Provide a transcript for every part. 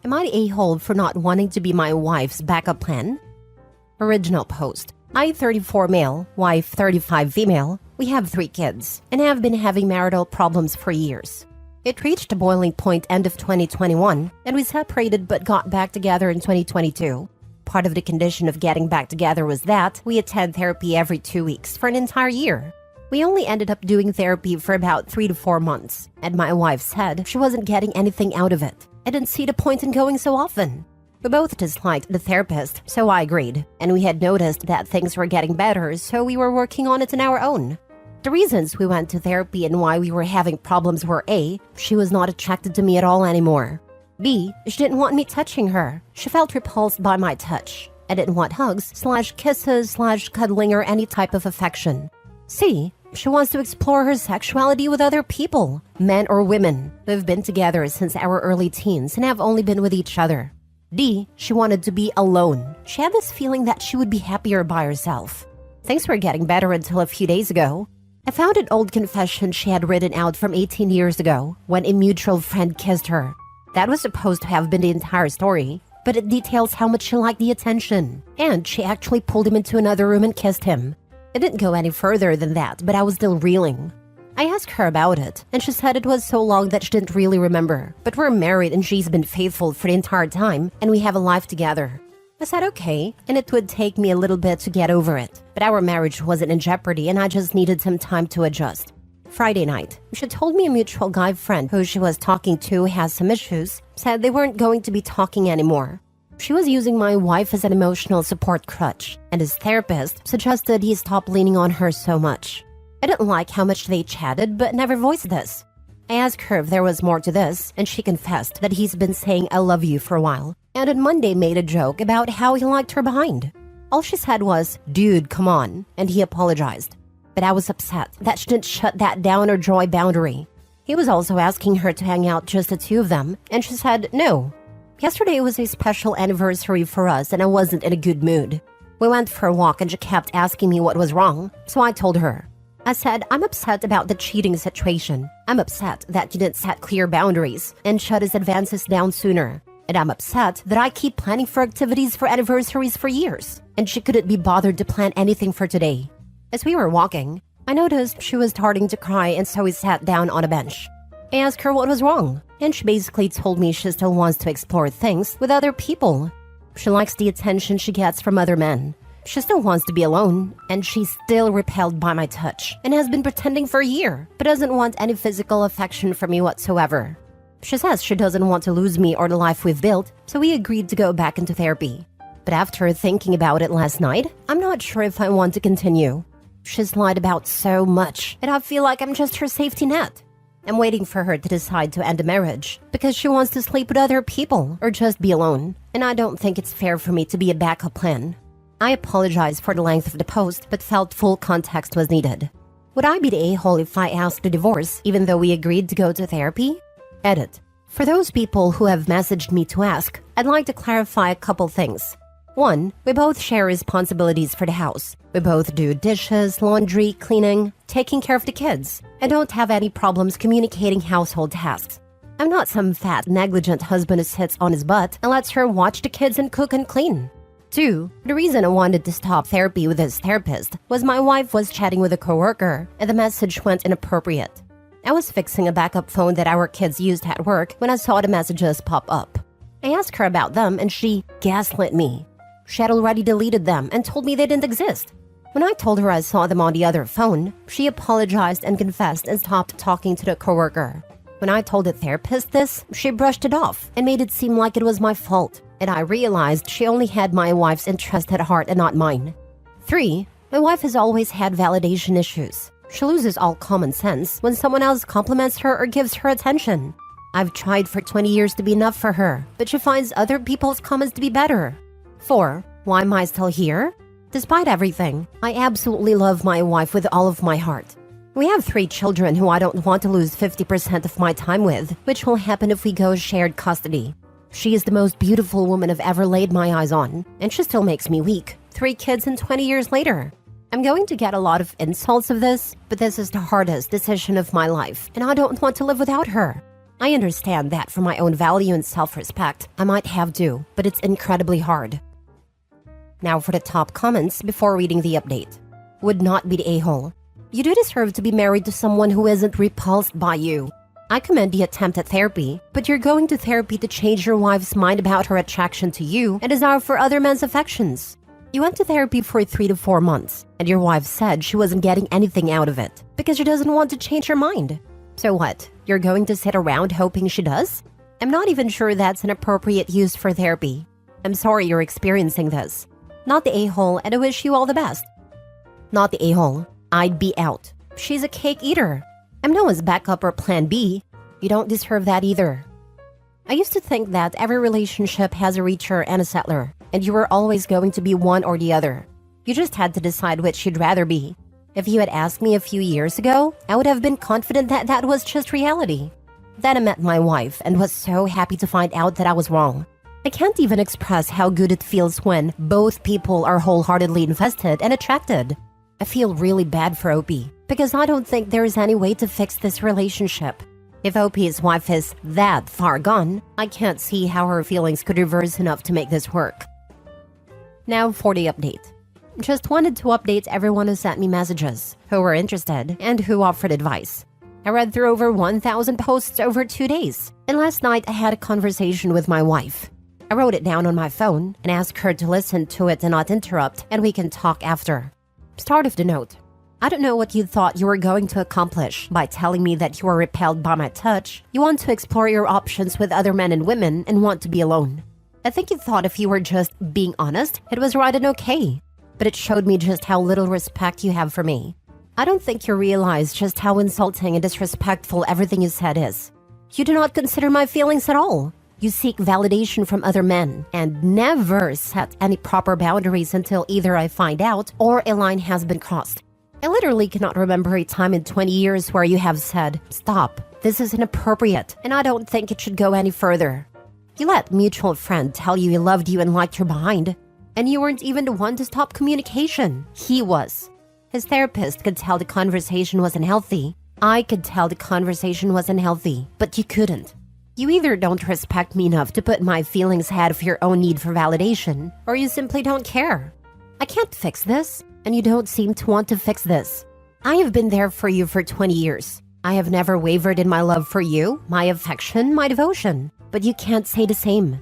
Am I the a-hole for not wanting to be my wife's backup plan? Original post. I 34 male, wife 35 female. We have 3 kids and have been having marital problems for years. It reached a boiling point end of 2021 and we separated but got back together in 2022. Part of the condition of getting back together was that we attend therapy every 2 weeks for an entire year. We only ended up doing therapy for about 3 to 4 months, and my wife said she wasn't getting anything out of it. I didn't see the point in going so often. We both disliked the therapist, so I agreed, and we had noticed that things were getting better, so we were working on it on our own. The reasons we went to therapy and why we were having problems were A, she was not attracted to me at all anymore. B, she didn't want me touching her. She felt repulsed by my touch. I didn't want hugs/kisses/cuddling or any type of affection. C, she wants to explore her sexuality with other people, men or women. We've been together since our early teens and have only been with each other. D, she wanted to be alone. She had this feeling that she would be happier by herself. Things were getting better until a few days ago. I found an old confession she had written out from 18 years ago when a mutual friend kissed her. That was supposed to have been the entire story, but it details how much she liked the attention, and she actually pulled him into another room and kissed him. It didn't go any further than that, but I was still reeling. I asked her about it, and she said it was so long that she didn't really remember, but we're married and she's been faithful for the entire time, and we have a life together. I said okay, and it would take me a little bit to get over it, but our marriage wasn't in jeopardy and I just needed some time to adjust. Friday night, she told me a mutual guy friend who she was talking to has some issues, said they weren't going to be talking anymore. She was using my wife as an emotional support crutch, and his therapist suggested he stop leaning on her so much. I didn't like how much they chatted, but never voiced this. I asked her if there was more to this, and she confessed that he's been saying I love you for a while, and on Monday made a joke about how he liked her behind. All she said was, dude, come on, and he apologized. But I was upset that she didn't shut that down or draw a boundary. He was also asking her to hang out just the 2 of them, and she said no. Yesterday was a special anniversary for us and I wasn't in a good mood. We went for a walk and she kept asking me what was wrong, so I told her. I said, I'm upset about the cheating situation. I'm upset that you didn't set clear boundaries and shut his advances down sooner. And I'm upset that I keep planning for activities for anniversaries for years, and she couldn't be bothered to plan anything for today. As we were walking, I noticed she was starting to cry, and so we sat down on a bench. I asked her what was wrong, and she basically told me she still wants to explore things with other people. She likes the attention she gets from other men. She still wants to be alone, and she's still repelled by my touch, and has been pretending for a year, but doesn't want any physical affection from me whatsoever. She says she doesn't want to lose me or the life we've built, so we agreed to go back into therapy. But after thinking about it last night, I'm not sure if I want to continue. She's lied about so much, and I feel like I'm just her safety net. I'm waiting for her to decide to end the marriage because she wants to sleep with other people or just be alone, and I don't think it's fair for me to be a backup plan. I apologize for the length of the post, but felt full context was needed. Would I be the a-hole if I asked a divorce even though we agreed to go to therapy? Edit. For those people who have messaged me to ask, I'd like to clarify a couple things. 1. We both share responsibilities for the house. We both do dishes, laundry, cleaning, taking care of the kids. I don't have any problems communicating household tasks. I'm not some fat, negligent husband who sits on his butt and lets her watch the kids and cook and clean. 2. The reason I wanted to stop therapy with this therapist was my wife was chatting with a coworker and the message went inappropriate. I was fixing a backup phone that our kids used at work when I saw the messages pop up. I asked her about them and she gaslit me. She had already deleted them and told me they didn't exist. When I told her I saw them on the other phone, she apologized and confessed and stopped talking to the coworker. When I told the therapist this, she brushed it off and made it seem like it was my fault, and I realized she only had my wife's interest at heart and not mine. 3. My wife has always had validation issues. She loses all common sense when someone else compliments her or gives her attention. I've tried for 20 years to be enough for her, but she finds other people's comments to be better. 4. Why am I still here? Despite everything, I absolutely love my wife with all of my heart. We have 3 children who I don't want to lose 50% of my time with, which will happen if we go shared custody. She is the most beautiful woman I've ever laid my eyes on, and she still makes me weak. 3 kids and 20 years later. I'm going to get a lot of insults of this, but this is the hardest decision of my life, and I don't want to live without her. I understand that for my own value and self-respect, I might have to, but it's incredibly hard. Now for the top comments before reading the update. Would not be the a-hole. You do deserve to be married to someone who isn't repulsed by you. I commend the attempt at therapy, but you're going to therapy to change your wife's mind about her attraction to you and desire for other men's affections. You went to therapy for 3 to 4 months, and your wife said she wasn't getting anything out of it because she doesn't want to change her mind. So what? You're going to sit around hoping she does? I'm not even sure that's an appropriate use for therapy. I'm sorry you're experiencing this. Not the a-hole, and I wish you all the best. Not the a-hole. I'd be out. She's a cake eater. I'm no one's backup or plan B. You don't deserve that either. I used to think that every relationship has a reacher and a settler, and you were always going to be one or the other. You just had to decide which you'd rather be. If you had asked me a few years ago, I would have been confident that that was just reality. Then I met my wife and was so happy to find out that I was wrong. I can't even express how good it feels when both people are wholeheartedly invested and attracted. I feel really bad for Opie because I don't think there is any way to fix this relationship. If Opie's wife is that far gone, I can't see how her feelings could reverse enough to make this work. Now for the update. Just wanted to update everyone who sent me messages, who were interested, and who offered advice. I read through over 1,000 posts over 2 days, and last night I had a conversation with my wife. I wrote it down on my phone and asked her to listen to it and not interrupt, and we can talk after. Start of the note. I don't know what you thought you were going to accomplish by telling me that you were repelled by my touch. You want to explore your options with other men and women and want to be alone. I think you thought if you were just being honest, it was right and okay. But it showed me just how little respect you have for me. I don't think you realize just how insulting and disrespectful everything you said is. You do not consider my feelings at all. You seek validation from other men and never set any proper boundaries until either I find out or a line has been crossed. I literally cannot remember a time in 20 years where you have said, "Stop, this is inappropriate, and I don't think it should go any further." You let a mutual friend tell you he loved you and liked your behind, and you weren't even the one to stop communication. He was. His therapist could tell the conversation was unhealthy. I could tell the conversation was unhealthy, but you couldn't. You either don't respect me enough to put my feelings ahead of your own need for validation, or you simply don't care. I can't fix this, and you don't seem to want to fix this. I have been there for you for 20 years. I have never wavered in my love for you, my affection, my devotion, but you can't say the same.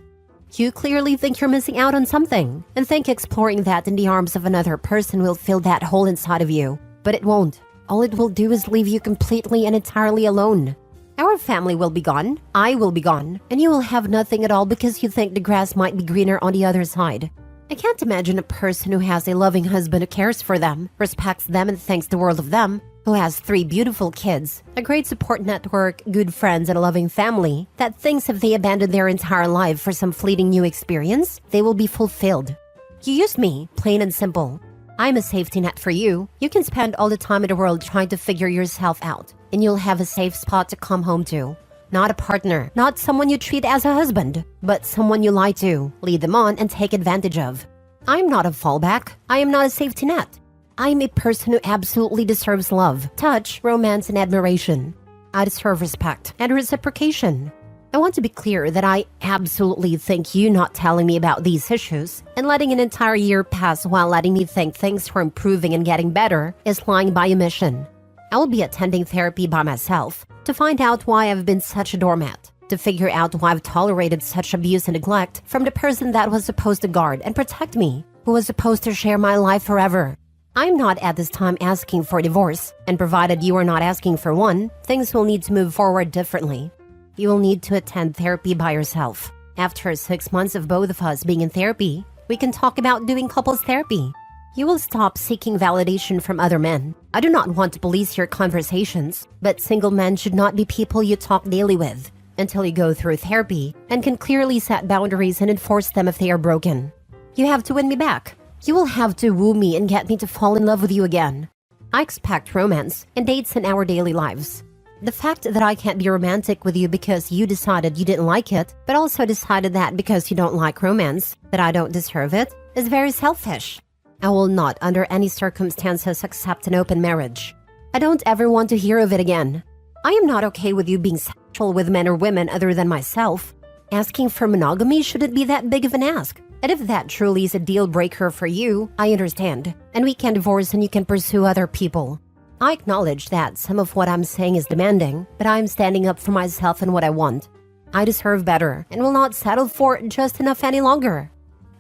You clearly think you're missing out on something, and think exploring that in the arms of another person will fill that hole inside of you, but it won't. All it will do is leave you completely and entirely alone. Our family will be gone, I will be gone, and you will have nothing at all because you think the grass might be greener on the other side. I can't imagine a person who has a loving husband who cares for them, respects them and thinks the world of them, who has 3 beautiful kids, a great support network, good friends, and a loving family, that thinks if they abandon their entire life for some fleeting new experience, they will be fulfilled. You used me, plain and simple. I'm a safety net for you. You can spend all the time in the world trying to figure yourself out, and you'll have a safe spot to come home to. Not a partner, not someone you treat as a husband, but someone you lie to, lead them on, and take advantage of. I'm not a fallback. I am not a safety net. I'm a person who absolutely deserves love, touch, romance, and admiration. I deserve respect and reciprocation. I want to be clear that I absolutely think you not telling me about these issues and letting an entire year pass while letting me think things were improving and getting better is lying by omission. I will be attending therapy by myself to find out why I've been such a doormat, to figure out why I've tolerated such abuse and neglect from the person that was supposed to guard and protect me, who was supposed to share my life forever. I'm not at this time asking for a divorce, and provided you are not asking for one, things will need to move forward differently. You will need to attend therapy by yourself. After 6 months of both of us being in therapy, we can talk about doing couples therapy. You will stop seeking validation from other men. I do not want to police your conversations, but single men should not be people you talk daily with until you go through therapy and can clearly set boundaries and enforce them if they are broken. You have to win me back. You will have to woo me and get me to fall in love with you again. I expect romance and dates in our daily lives. The fact that I can't be romantic with you because you decided you didn't like it, but also decided that because you don't like romance, that I don't deserve it, is very selfish. I will not, under any circumstances, accept an open marriage. I don't ever want to hear of it again. I am not okay with you being with men or women other than myself. Asking for monogamy shouldn't be that big of an ask. And if that truly is a deal breaker for you, I understand. And we can divorce and you can pursue other people. I acknowledge that some of what I'm saying is demanding, but I'm standing up for myself and what I want. I deserve better and will not settle for just enough any longer.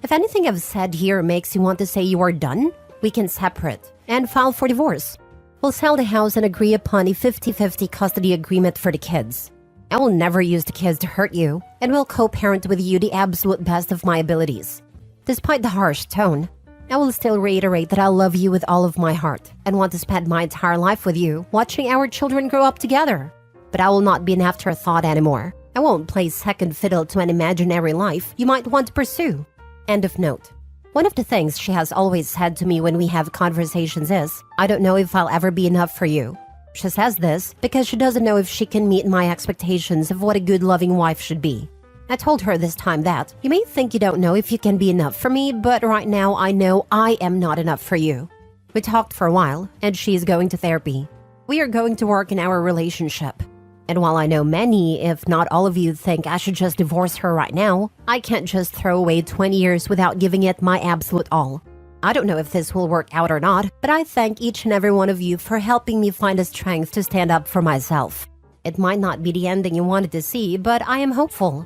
If anything I've said here makes you want to say you are done, we can separate and file for divorce. We'll sell the house and agree upon a 50-50 custody agreement for the kids. I will never use the kids to hurt you and will co-parent with you the absolute best of my abilities. Despite the harsh tone, I will still reiterate that I love you with all of my heart and want to spend my entire life with you, watching our children grow up together. But I will not be an afterthought anymore. I won't play second fiddle to an imaginary life you might want to pursue. End of note. One of the things she has always said to me when we have conversations is, I don't know if I'll ever be enough for you. She says this because she doesn't know if she can meet my expectations of what a good loving wife should be. I told her this time that, you may think you don't know if you can be enough for me, but right now I know I am not enough for you. We talked for a while, and she is going to therapy. We are going to work in our relationship. And while I know many, if not all of you think I should just divorce her right now, I can't just throw away 20 years without giving it my absolute all. I don't know if this will work out or not, but I thank each and every one of you for helping me find the strength to stand up for myself. It might not be the ending you wanted to see, but I am hopeful.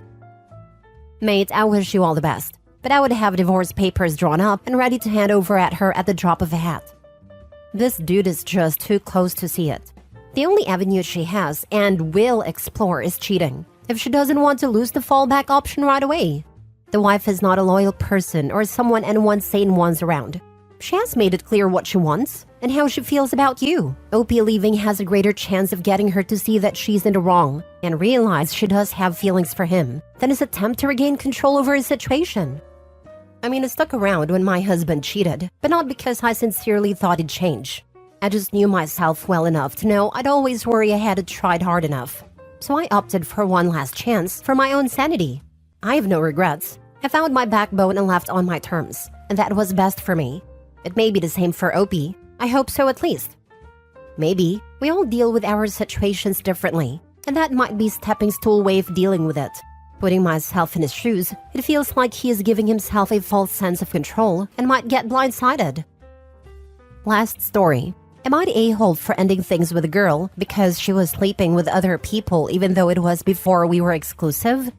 Mate, I wish you all the best, but I would have divorce papers drawn up and ready to hand over at her at the drop of a hat. This dude is just too close to see it. The only avenue she has and will explore is cheating, if she doesn't want to lose the fallback option right away. The wife is not a loyal person or someone anyone sane wants around. She has made it clear what she wants and how she feels about you. OP leaving has a greater chance of getting her to see that she's in the wrong and realize she does have feelings for him than his attempt to regain control over his situation. I mean, I stuck around when my husband cheated, but not because I sincerely thought he'd change. I just knew myself well enough to know I'd always worry I hadn't tried hard enough. So I opted for one last chance for my own sanity. I have no regrets. I found my backbone and left on my terms, and that was best for me. It may be the same for Opie. I hope so at least. Maybe we all deal with our situations differently, and that might be stepping stool way of dealing with it. Putting myself in his shoes, it feels like he is giving himself a false sense of control and might get blindsided. Last story. Am I the a-hole for ending things with a girl because she was sleeping with other people even though it was before we were exclusive?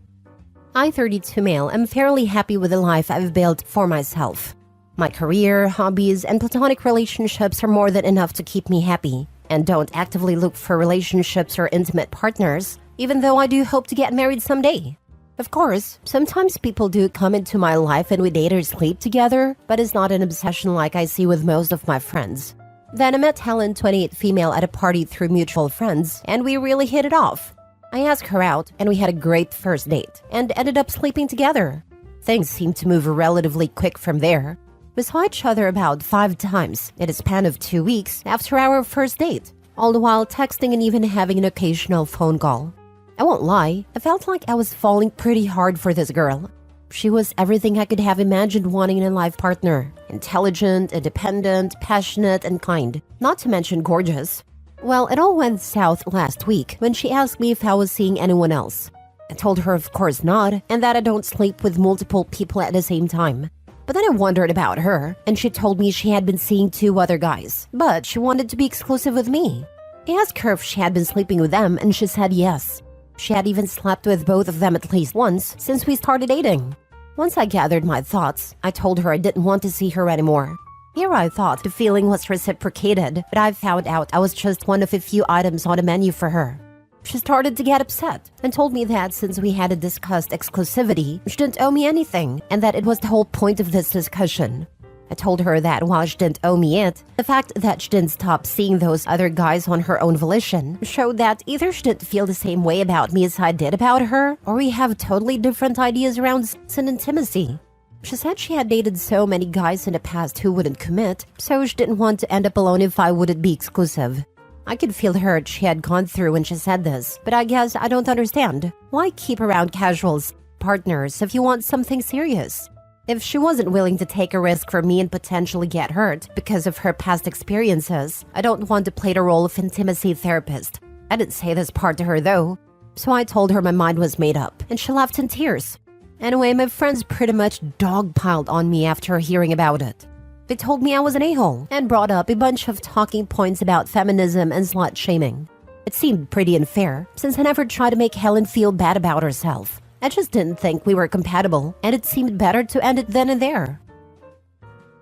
I, 32 male, am fairly happy with the life I've built for myself. My career, hobbies, and platonic relationships are more than enough to keep me happy, and don't actively look for relationships or intimate partners, even though I do hope to get married someday. Of course, sometimes people do come into my life and we date or sleep together, but it's not an obsession like I see with most of my friends. Then I met Helen, 28 female, at a party through mutual friends, and we really hit it off. I asked her out, and we had a great first date, and ended up sleeping together. Things seemed to move relatively quick from there. We saw each other about 5 times in a span of 2 weeks after our first date, all the while texting and even having an occasional phone call. I won't lie, I felt like I was falling pretty hard for this girl. She was everything I could have imagined wanting in a life partner. Intelligent, independent, passionate, and kind. Not to mention gorgeous. Well, it all went south last week when she asked me if I was seeing anyone else. I told her of course not, and that I don't sleep with multiple people at the same time. But then I wondered about her, and she told me she had been seeing 2 other guys, but she wanted to be exclusive with me. I asked her if she had been sleeping with them, and she said yes. She had even slept with both of them at least once since we started dating. Once I gathered my thoughts, I told her I didn't want to see her anymore. Here I thought the feeling was reciprocated, but I found out I was just one of a few items on the menu for her. She started to get upset and told me that since we had discussed exclusivity, she didn't owe me anything and that it was the whole point of this discussion. I told her that while she didn't owe me it, the fact that she didn't stop seeing those other guys on her own volition showed that either she didn't feel the same way about me as I did about her, or we have totally different ideas around sex and intimacy. She said she had dated so many guys in the past who wouldn't commit, so she didn't want to end up alone if I wouldn't be exclusive. I could feel the hurt she had gone through when she said this, but I guess I don't understand. Why keep around casuals, partners, if you want something serious? If she wasn't willing to take a risk for me and potentially get hurt because of her past experiences, I don't want to play the role of intimacy therapist. I didn't say this part to her though. So I told her my mind was made up, and she left in tears. Anyway, my friends pretty much dogpiled on me after hearing about it. They told me I was an a-hole and brought up a bunch of talking points about feminism and slut-shaming. It seemed pretty unfair, since I never tried to make Helen feel bad about herself. I just didn't think we were compatible, and it seemed better to end it then and there.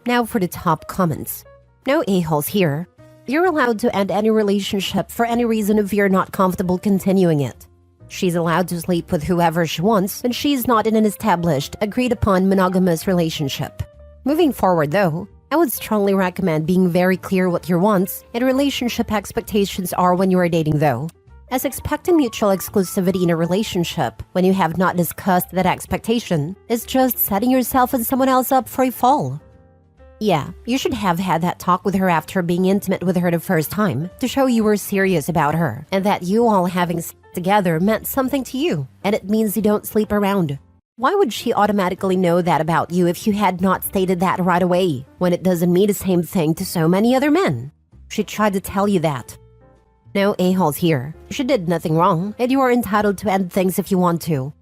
Now for the top comments. No a-holes here. You're allowed to end any relationship for any reason if you're not comfortable continuing it. She's allowed to sleep with whoever she wants, and she's not in an established, agreed-upon monogamous relationship. Moving forward, though, I would strongly recommend being very clear what your wants and relationship expectations are when you are dating, though, as expecting mutual exclusivity in a relationship when you have not discussed that expectation is just setting yourself and someone else up for a fall. Yeah, you should have had that talk with her after being intimate with her the first time to show you were serious about her and that you all having sex together meant something to you, and it means you don't sleep around. Why would she automatically know that about you if you had not stated that right away, when it doesn't mean the same thing to so many other men? She tried to tell you that. No a-holes here. She did nothing wrong, and you are entitled to end things if you want to.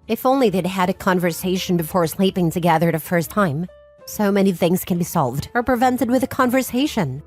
If only they'd had a conversation before sleeping together the first time. So many things can be solved or prevented with a conversation.